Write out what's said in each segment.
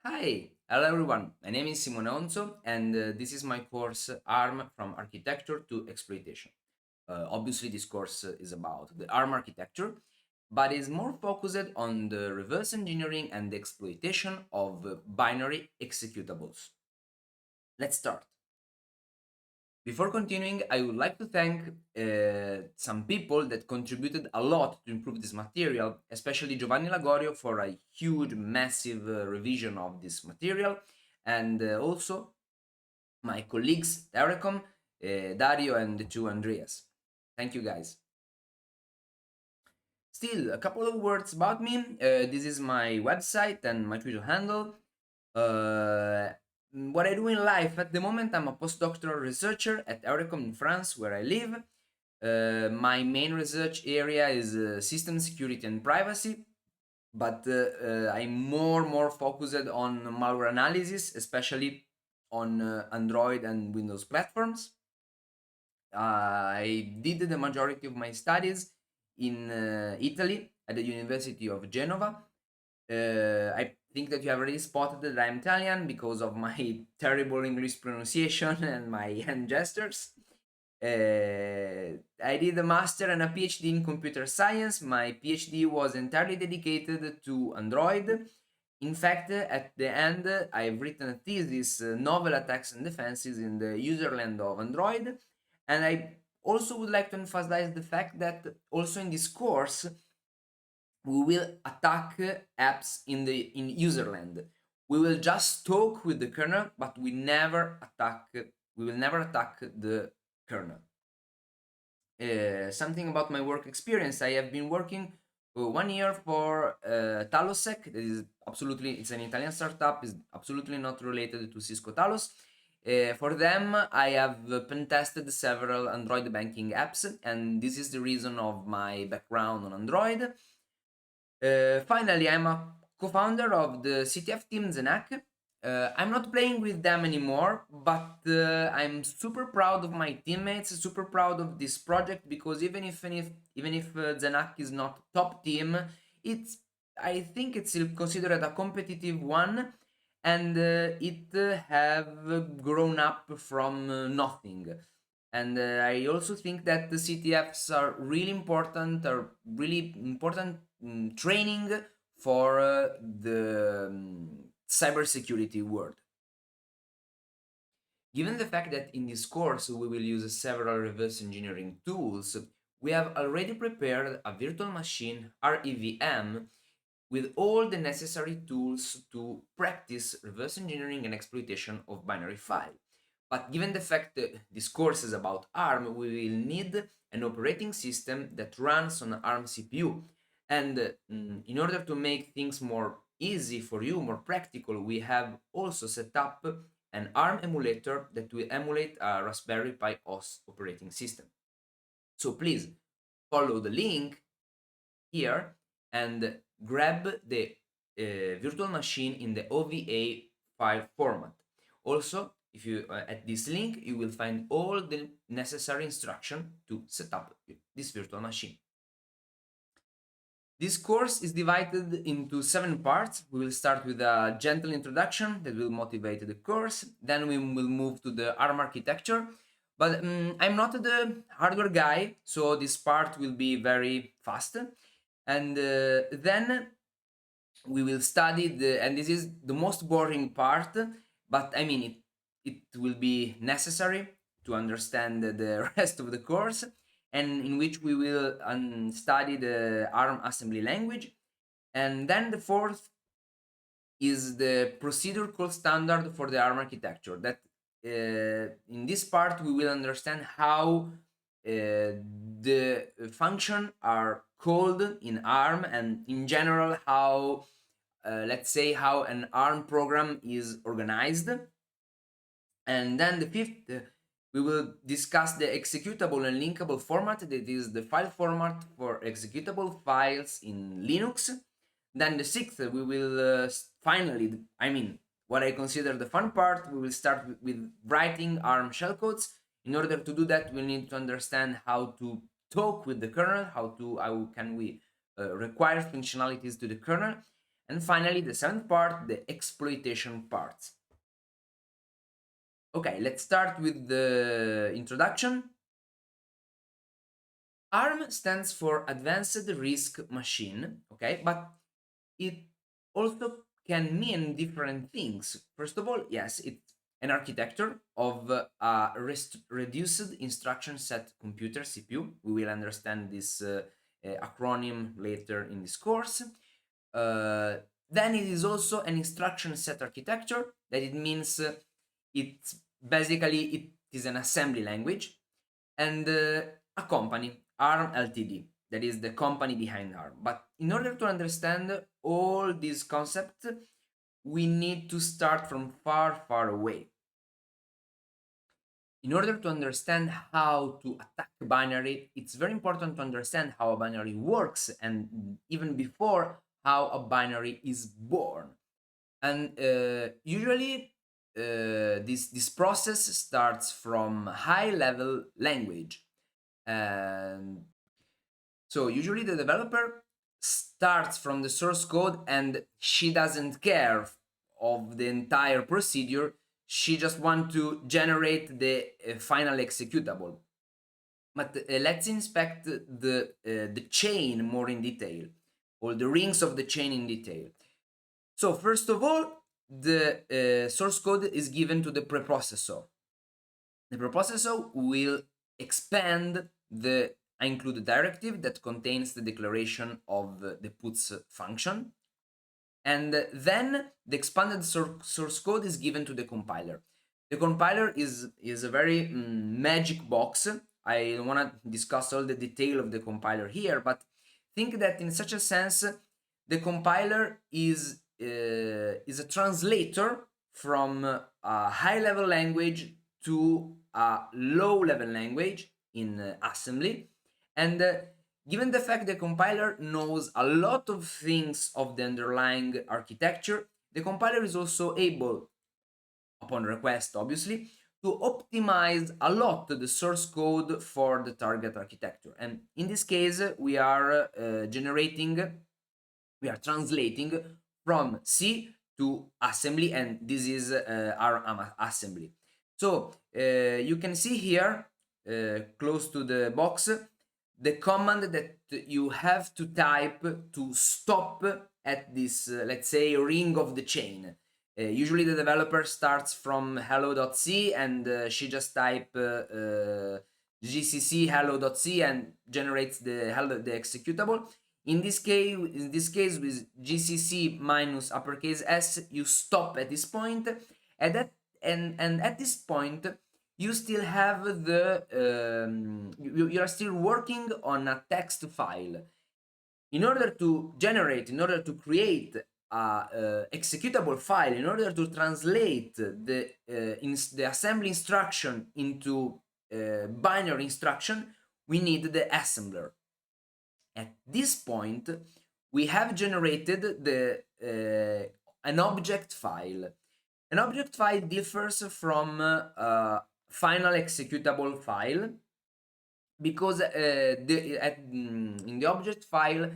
Hi, hello everyone. My name is Simone Onzo, and this is my course ARM from Architecture to Exploitation. Obviously, this course is about the ARM architecture, but is more focused on the reverse engineering and the exploitation of binary executables. Let's start. Before continuing, I would like to thank some people that contributed a lot to improve this material, especially Giovanni Lagorio for a huge, massive revision of this material, and also my colleagues Telecom, Dario, and the two Andreas. Thank you guys. Still, a couple of words about me. This is my website and my Twitter handle. Uh, what I do in life at the moment, I'm a postdoctoral researcher at Eurocom in France, where I live. My main research area is system security and privacy, but I'm more focused on malware analysis, especially on Android and Windows platforms. I did the majority of my studies in Italy at the University of Genova. I think that you have already spotted that I'm Italian because of my terrible English pronunciation and my hand gestures. I did a master and a PhD in computer science. My PhD was entirely dedicated to Android. In fact, at the end, I've written a thesis, Novel Attacks and Defenses in the Userland of Android. And I also would like to emphasize the fact that also in this course, we will attack apps in userland. We will just talk with the kernel, but we will never attack the kernel. Something about my work experience. I have been working 1 year for Talosec. That is absolutely, it's an Italian startup, is absolutely not related to Cisco Talos. For them, I have pen tested several Android banking apps, and this is the reason of my background on Android. Finally, I'm a co-founder of the CTF team Zenak. I'm not playing with them anymore, but I'm super proud of my teammates, super proud of this project because even if Zenak is not top team, it's I think it's still considered a competitive one, and it have grown up from nothing. And I also think that the CTFs are really important training for the cybersecurity world. Given the fact that in this course we will use several reverse engineering tools, we have already prepared a virtual machine REVM with all the necessary tools to practice reverse engineering and exploitation of binary file. But given the fact that this course is about ARM, we will need an operating system that runs on ARM CPU. And in order to make things more easy for you, more practical, we have also set up an ARM emulator that will emulate a Raspberry Pi OS operating system. So please follow the link here and grab the virtual machine in the OVA file format. Also, if you at this link, you will find all the necessary instruction to set up this virtual machine. This course is divided into 7 parts. We will start with a gentle introduction that will motivate the course. Then we will move to the ARM architecture. But I'm not the hardware guy, so this part will be very fast. And then we will study and this is the most boring part, but I mean, it will be necessary to understand the rest of the course, and in which we will study the ARM assembly language. And then the fourth is the procedure call standard for the ARM architecture. That in this part we will understand how the function are called in ARM, and in general how let's say how an ARM program is organized. And then the fifth, we will discuss the executable and linkable format, that is the file format for executable files in Linux. Then the sixth, we will finally, I mean, what I consider the fun part, we will start with writing ARM shellcodes. In order to do that, we need to understand how to talk with the kernel, how can we require functionalities to the kernel. And finally, the seventh part, the exploitation part. Okay, let's start with the introduction. ARM stands for Advanced RISC Machine, okay, but it also can mean different things. First of all, yes, it's an architecture of a reduced instruction set computer, CPU. We will understand this acronym later in this course. Then it is also an instruction set architecture. That it means it's basically it is an assembly language, and a company, ARM Ltd. That is the company behind ARM. But in order to understand all these concepts, we need to start from far, far away. In order to understand how to attack a binary, it's very important to understand how a binary works, and even before, how a binary is born. And usually this process starts from high level language. And so usually the developer starts from the source code and she doesn't care of the entire procedure. She just wants to generate the final executable. But let's inspect the chain more in detail, or the rings of the chain in detail. So first of all, the source code is given to the preprocessor. The preprocessor will expand the include directive that contains the declaration of the puts function, and then the expanded source code is given to the compiler. The compiler is a very magic box. I don't want to discuss all the detail of the compiler here, but think that in such a sense, the compiler is a translator from a high-level language to a low-level language in assembly. And given the fact the compiler knows a lot of things of the underlying architecture, the compiler is also able, upon request obviously, to optimize a lot the source code for the target architecture. And in this case, we are translating from C to assembly, and this is our assembly. So you can see here, close to the box, the command that you have to type to stop at this, let's say, ring of the chain. Usually the developer starts from hello.c and she just type gcc hello.c and generates the executable. In this case, with gcc minus uppercase s, you stop at this point, and at this point you still have you are still working on a text file. In order to create a executable file, in order to translate the assembly instruction into binary instruction, we need the assembler. At this point, we have generated an object file. An object file differs from a final executable file because in the object file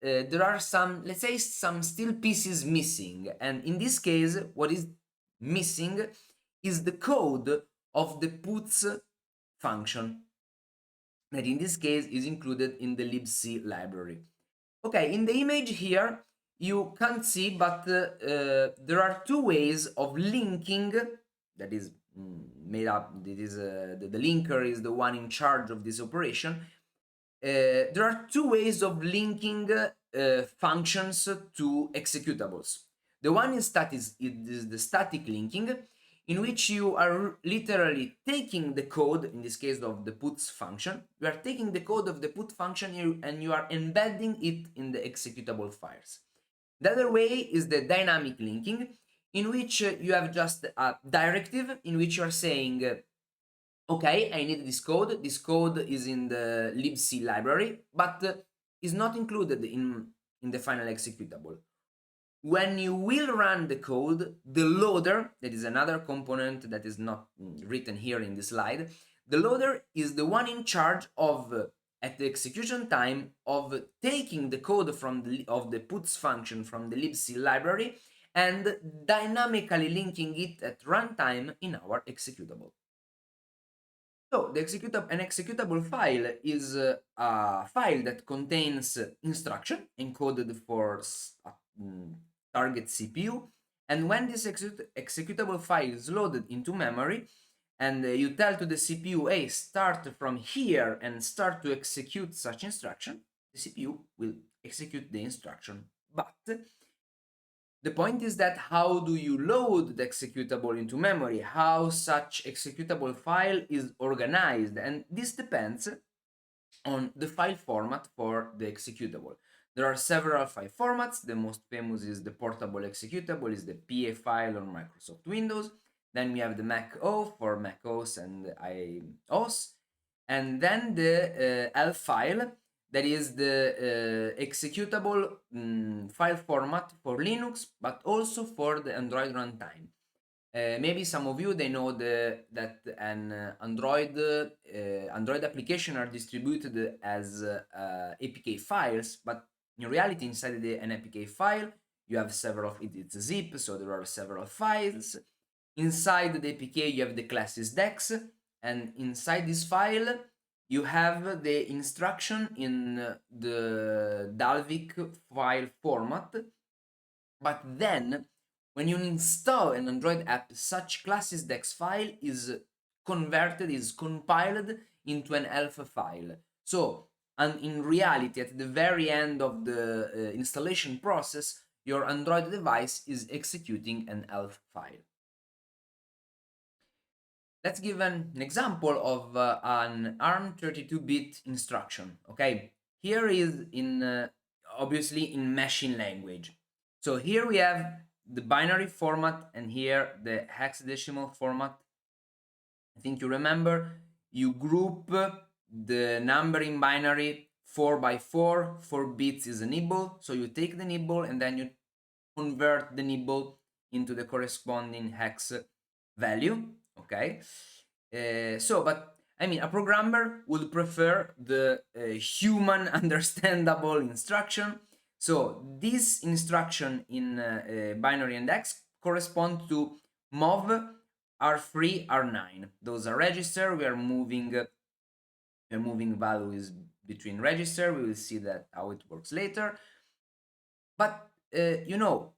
there are some, let's say, some still pieces missing, and in this case what is missing is the code of the puts function, that in this case is included in the libc library. Okay, in the image here you can't see, but there are two ways of linking that is made up. This is the linker is the one in charge of this operation. There are two ways of linking functions to executables. The one is the static linking, in which you are literally taking the code, in this case of the puts function, you are taking the code of the put function and you are embedding it in the executable files. The other way is the dynamic linking, in which you have just a directive in which you are saying, okay, I need this code. This code is in the libc library, but is not included in the final executable. When you will run the code, the loader, that is another component that is not written here in the slide, the loader is the one in charge of at the execution time of taking the code from of the puts function from the libc library and dynamically linking it at runtime in our executable. So an executable file is a file that contains instruction encoded for target CPU, and when this executable file is loaded into memory, and you tell to the CPU, hey, start from here and start to execute such instruction, the CPU will execute the instruction. But the point is that how do you load the executable into memory, how such executable file is organized, and this depends on the file format for the executable. There are several file formats. The most famous is the portable executable, is the PA file on Microsoft Windows. Then we have the Mac O for Mac OS and iOS. And then the ELF file, that is the executable file format for Linux, but also for the Android runtime. Maybe some of you, they know that an Android application are distributed as APK files, but in reality, inside an APK file, you have several. It's a zip, so there are several files. Inside the APK, you have the classes dex, and inside this file, you have the instruction in the Dalvik file format. But then, when you install an Android app, such classes dex file is converted, is compiled into an ELF file. So, and in reality, at the very end of the installation process, your Android device is executing an ELF file. Let's give an example of an ARM 32-bit instruction. Okay, here is in obviously in machine language. So here we have the binary format and here the hexadecimal format. I think you remember, you group the number in binary 4 by 4. 4 bits is a nibble, so you take the nibble and then you convert the nibble into the corresponding hex value. Okay, but I mean, a programmer would prefer the human understandable instruction. So this instruction in binary and hex correspond to mov R3, R9. Those are register. We are moving values between register. We will see that how it works later. But you know,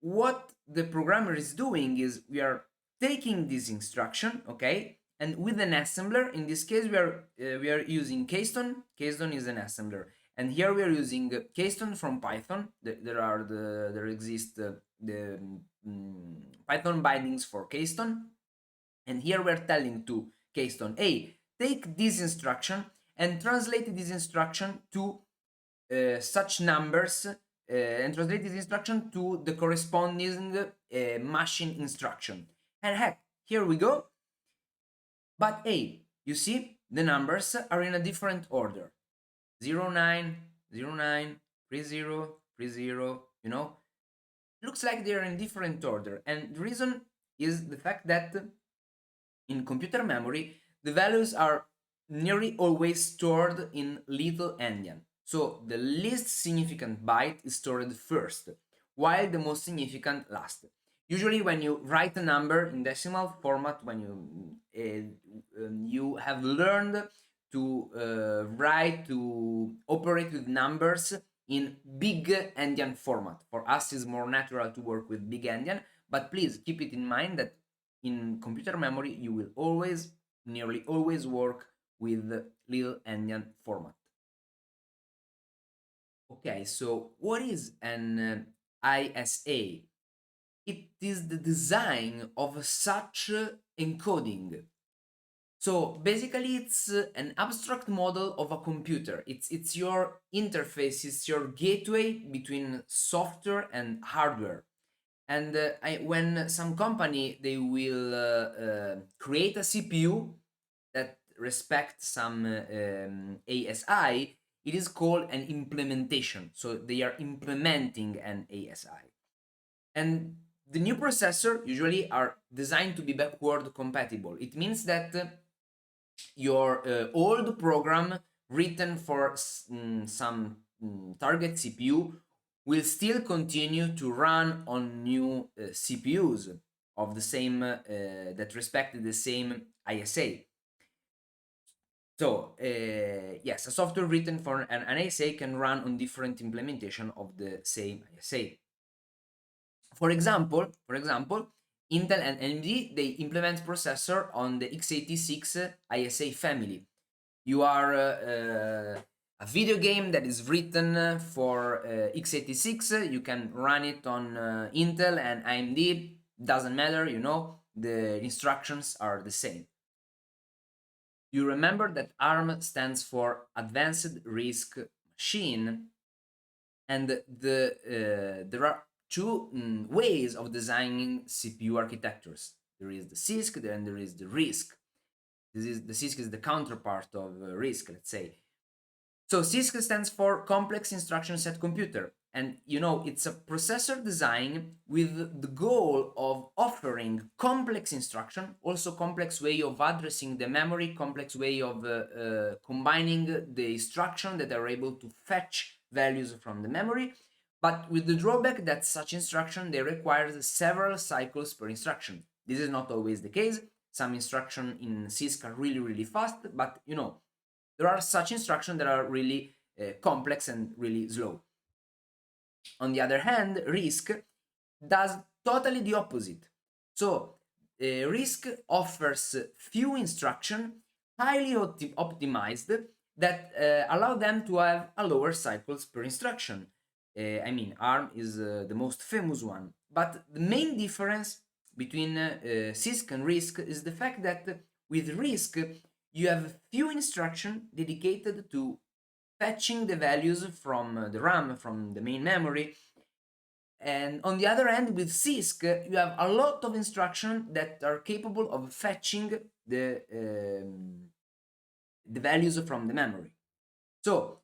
what the programmer is doing is we are taking this instruction, okay, and with an assembler. In this case, we are using Keystone. Keystone is an assembler, and here we are using Keystone from Python. There exist the Python bindings for Keystone, and here we are telling to Keystone, hey, take this instruction and translate this instruction to such numbers. And translate this instruction to the corresponding machine instruction. And heck, here we go. But hey, you see, the numbers are in a different order. 09, 09, 30, 30, you know? Looks like they're in different order. And the reason is the fact that in computer memory, the values are nearly always stored in little endian. So the least significant byte is stored first, while the most significant last. Usually when you write a number in decimal format, when you have learned to operate with numbers in big endian format. For us, it's more natural to work with big endian, but please keep it in mind that in computer memory, you will nearly always work with little endian format. Okay, so what is an ISA? It is the design of such encoding. So basically, it's an abstract model of a computer. It's your interface, it's your gateway between software and hardware. And when some company, they will create a CPU that respects some ASI, it is called an implementation. So they are implementing an ASI. And the new processor usually are designed to be backward compatible. It means that your old program written for some target CPU will still continue to run on new CPUs of the same that respect the same ISA. So yes, a software written for an ISA can run on different implementation of the same ISA. For example, Intel and AMD, they implement processor on the x86 ISA family. You are a video game that is written for x86, you can run it on Intel and AMD, doesn't matter, you know, the instructions are the same. You remember that ARM stands for Advanced RISC Machine, and there are two ways of designing CPU architectures. There is the CISC and there is the RISC. The CISC is the counterpart of RISC, let's say. So CISC stands for Complex Instruction Set Computer, and you know, it's a processor design with the goal of offering complex instruction, also complex way of addressing the memory, complex way of combining the instruction that are able to fetch values from the memory, but with the drawback that such instruction, they require several cycles per instruction. This is not always the case. Some instruction in CISC are really, really fast, but you know, there are such instructions that are really complex and really slow. On the other hand, RISC does totally the opposite. So RISC offers few instructions, highly optimized, that allow them to have a lower cycles per instruction. I mean, ARM is the most famous one. But the main difference between CISC and RISC is the fact that with RISC, you have few instructions dedicated to fetching the values from the RAM, from the main memory. And on the other hand, with CISC, you have a lot of instructions that are capable of fetching the values from the memory. So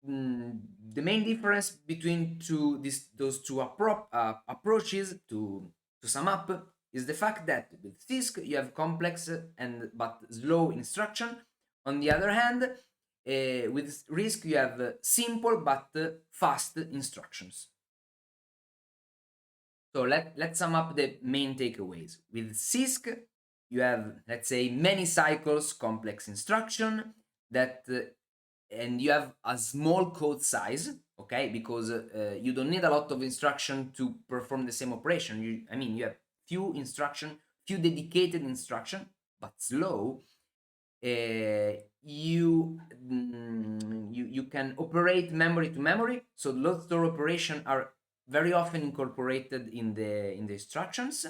the main difference between those two approaches, to sum up, is the fact that with CISC you have complex but slow instruction. On the other hand, with RISC you have simple but fast instructions. So let's sum up the main takeaways. With CISC you have, let's say, many cycles, complex instruction that and you have a small code size, okay, because you don't need a lot of instruction to perform the same operation. You have few instruction, few dedicated instruction, but slow. You can operate memory to memory, so load store operation are very often incorporated in the instructions.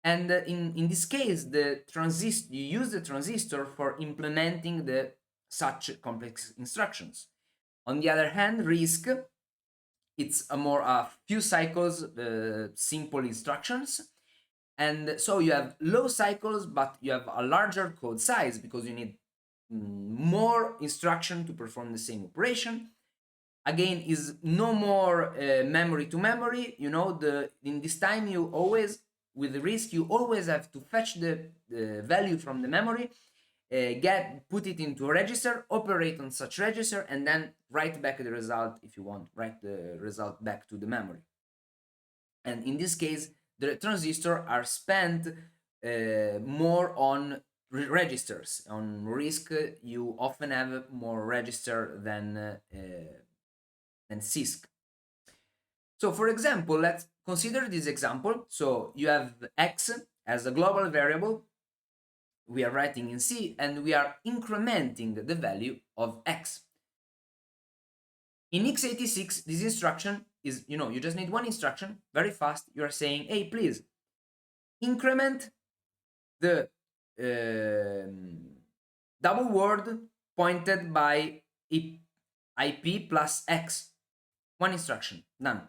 And in this case, you use the transistor for implementing the such complex instructions. On the other hand, RISC, it's a few cycles, simple instructions, and so you have low cycles, but you have a larger code size because you need more instruction to perform the same operation. Again, is no more memory to memory. You know, in this time you always, with the RISC, you always have to fetch the value from the memory, put it into a register, operate on such register, and then write back the result if you want, write the result back to the memory. And in this case, the transistors are spent more on registers. On RISC, you often have more register than CISC. So for example, let's consider this example. So you have x as a global variable. We are writing in C and we are incrementing the value of x. In x86, this instruction is, you just need one instruction, very fast. You are saying, hey, please increment the double word pointed by IP plus x. One instruction, done.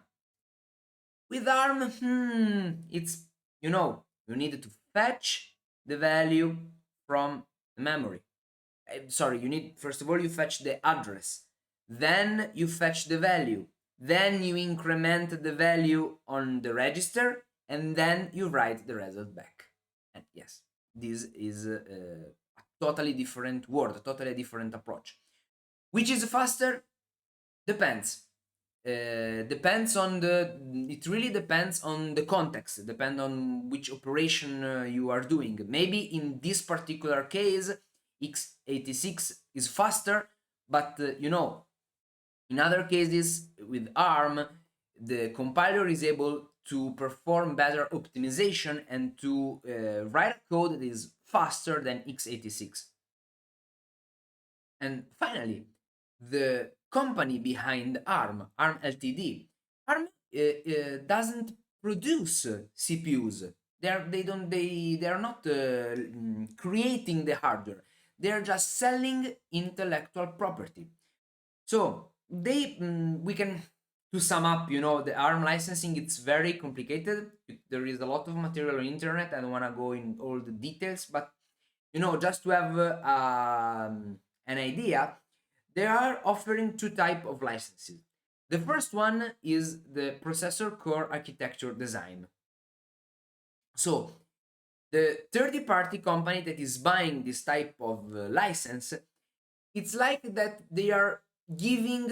With ARM, it's, you need to fetch the value from the memory. Sorry, first of all, you fetch the address, then you fetch the value, then you increment the value on the register, and then you write the result back. And yes, this is a totally different word, a totally different approach. Which is faster? Depends. Depends on the. It really depends on the context. Depend on which operation you are doing. Maybe in this particular case, x86 is faster, but in other cases with ARM, the compiler is able to perform better optimization and to write a code that is faster than x86. And finally, the company behind ARM, ARM Ltd, ARM doesn't produce CPUs. They are not creating the hardware. They are just selling intellectual property. So we can, to sum up, the ARM licensing, it's very complicated. There is a lot of material on internet. I don't want to go in all the details, but just to have an idea, they are offering two type of licenses. The first one is the processor core architecture design. So the third-party company that is buying this type of license, it's like that they are giving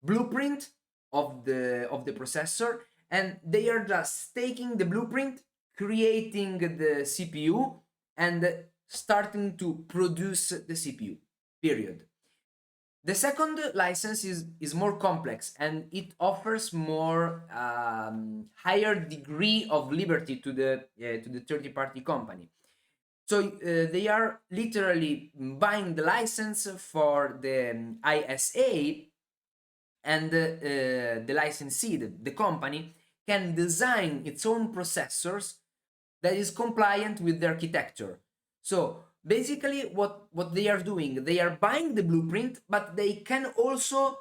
blueprint of the processor, and they are just taking the blueprint, creating the CPU, and starting to produce the CPU. Period. The second license is more complex, and it offers more higher degree of liberty to the third-party company. So they are literally buying the license for the ISA, and the licensee, the company, can design its own processors that is compliant with the architecture. So basically what they are doing, they are buying the blueprint, but they can also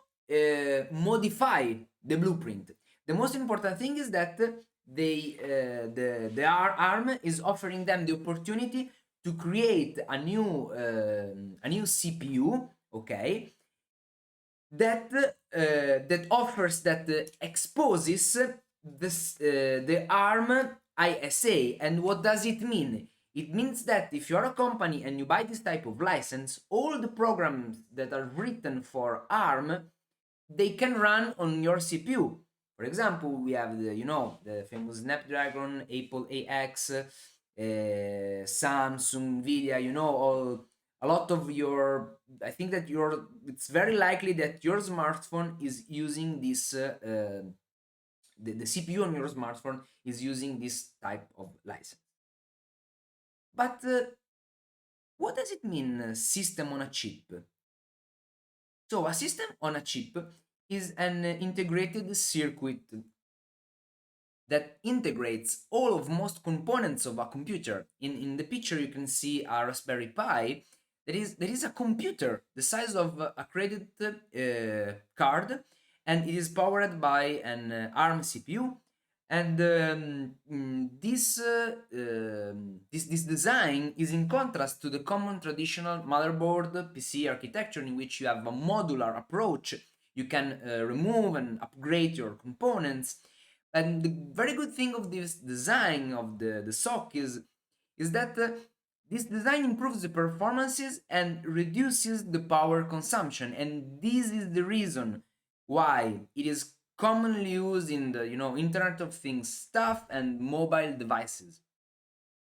modify the blueprint. The most important thing is that the ARM is offering them the opportunity to create a new CPU, okay, that offers, that exposes the ARM ISA. And what does it mean? It means that if you're a company and you buy this type of license, all the programs that are written for ARM, they can run on your CPU. For example, we have the famous Snapdragon, Apple AX, Samsung, Nvidia, a lot of your. I think that it's very likely that your smartphone is using this. The CPU on your smartphone is using this type of license. But what does it mean, system on a chip? So a system on a chip is an integrated circuit that integrates all of most components of a computer. In the picture you can see a Raspberry Pi. There is a computer the size of a credit card, and it is powered by an ARM CPU. And this design is in contrast to the common traditional motherboard PC architecture, in which you have a modular approach. You can remove and upgrade your components. And the very good thing of this design of the SOC is that this design improves the performances and reduces the power consumption. And this is the reason why it is commonly used in the Internet of Things stuff and mobile devices.